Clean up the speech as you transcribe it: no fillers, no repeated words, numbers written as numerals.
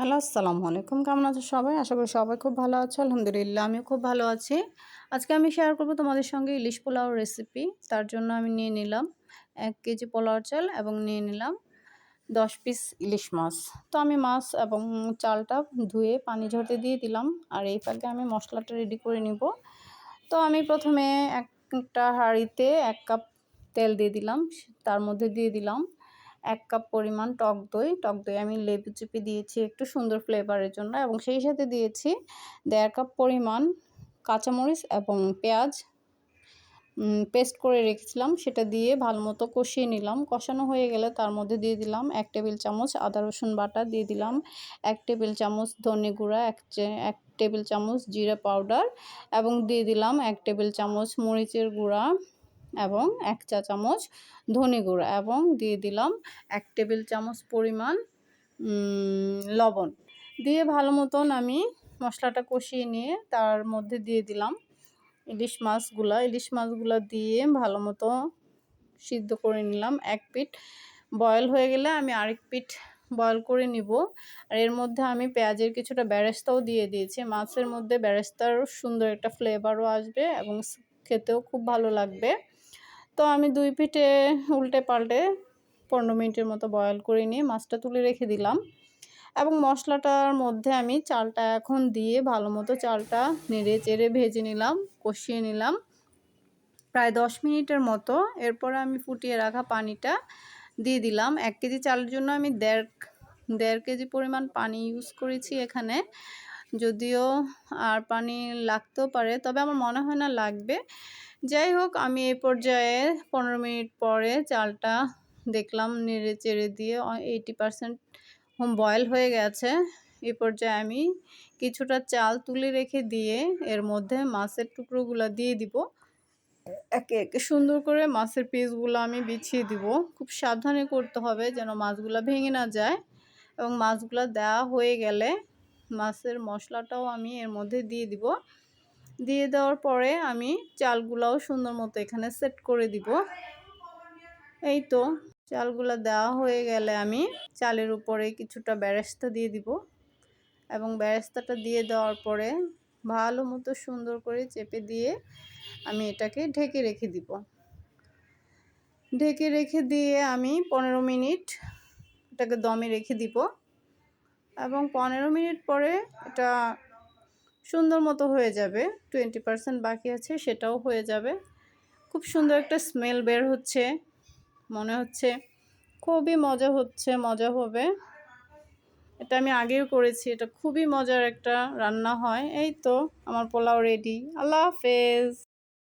Hello, আসসালামু আলাইকুম। কেমন আছো সবাই? আশা করি সবাই খুব ভালো আছো। আলহামদুলিল্লাহ আমিও খুব ভালো আছি। আজকে আমি শেয়ার করব তোমাদের সঙ্গে ইলিশ পোলাও রেসিপি। তার জন্য আমি নিয়ে নিলাম ১ কেজি পোলাওর চাল এবং নিয়ে নিলাম ১০ পিস ইলিশ মাছ। তো আমি মাছ এবং চালটা ধুয়ে পানি ঝরতে দিয়ে দিলাম। আর এই ফাঁকে আমি মশলাটা রেডি করে নিব। তো আমি প্রথমে একটা হাঁড়িতে ১ কাপ তেল দিয়ে দিলাম। তার মধ্যে দিয়ে দিলাম ১ কাপ পরিমাণ টক দই আমি লেবু চিপে দিয়েছি একটু সুন্দর ফ্লেভারের জন্য এবং সেই সাথে দিয়েছি ১.৫ কাপ পরিমাণ কাঁচামরিচ এবং পেঁয়াজ পেস্ট করে রেখেছিলাম, সেটা দিয়ে ভালোমতো কষিয়ে নিলাম। কষানো হয়ে গেলে তার মধ্যে দিয়ে দিলাম ১ টেবিল চামচ আদা রসুন বাটা, দিয়ে দিলাম ১ টেবিল চামচ ধনে গুঁড়া, ১ টেবিল চামচ জিরা পাউডার এবং দিয়ে দিলাম ১ টেবিল চামচ মরিচের গুঁড়া এবং ১ চা চামচ ধনে গুঁড়া এবং দিয়ে দিলাম ১ টেবিল চামচ পরিমাণ লবণ। দিয়ে ভালো মতন আমি মশলাটা কষিয়ে নিয়ে তার মধ্যে দিয়ে দিলাম ইলিশ মাছগুলো দিয়ে ভালো মতো সিদ্ধ করে নিলাম। এক পিঠ বয়েল হয়ে গেলে আমি আরেক পিঠ বয়েল করে নিব। আর এর মধ্যে আমি পেঁয়াজের কিছুটা বেরেস্তাও দিয়ে দিয়েছি। মাছের মধ্যে বেরেস্তার সুন্দর একটা ফ্লেভারও আসবে এবং খেতেও খুব ভালো লাগবে। তো আমি ২ পিঠে উল্টে পাল্টে ১৫ মিনিটের মতো বয়েল করে নিয়ে মাছটা তুলে রেখে দিলাম এবং মশলাটার মধ্যে আমি চালটা এখন দিয়ে ভালো মতো চালটা নেড়ে চেড়ে ভেজে নিলাম, কষিয়ে নিলাম প্রায় ১০ মিনিটের মতো। এরপরে আমি ফুটিয়ে রাখা পানিটা দিয়ে দিলাম। ১ কেজি চালের জন্য আমি দেড় কেজি পরিমাণ পানি ইউজ করেছি এখানে। যদিও আর পানি লাগতেও পারে, তবে আমার মনে হয় না লাগবে। যাই হোক, আমি এই পর্যায়ে ১৫ মিনিট পরে চালটা দেখলাম নেড়ে চেড়ে দিয়ে 80% বয়েল হয়ে গেছে। এই পর্যায়ে আমি কিছুটা চাল তুলে রেখে দিয়ে এর মধ্যে মাছের টুকরোগুলো দিয়ে দিব। একে একে সুন্দর করে মাছের পিসগুলো আমি বিছিয়ে দিব। খুব সাবধানে করতে হবে যেন মাছগুলো ভেঙে না যায় এবং মাছগুলো দেওয়া হয়ে গেলে মাছের মশলাটাও আমি এর মধ্যে দিয়ে দিব। দিয়ে দেওয়ার পরে আমি চালগুলাও সুন্দর মতো এখানে সেট করে দিব। এই তো চালগুলো দেওয়া হয়ে গেলে আমি চালের উপরে কিছুটা বেরেস্তা দিয়ে দিব এবং বেরেস্তাটা দিয়ে দেওয়ার পরে ভালো মতো সুন্দর করে চেপে দিয়ে আমি এটাকে ঢেকে রেখে দিব। ঢেকে রেখে দিয়ে আমি ১৫ মিনিট এটাকে দমে রেখে দিব এবং ১৫ মিনিট পরে এটা সুন্দর মতো হয়ে যাবে। 20% বাকি আছে, সেটাও হয়ে যাবে। খুব সুন্দর একটা স্মেল বের হচ্ছে, মনে হচ্ছে খুবই মজা হবে। এটা আমি আগেও করেছি, এটা খুবই মজার একটা রান্না হয়। এই তো আমার পোলাও রেডি। আল্লাহ হাফেজ।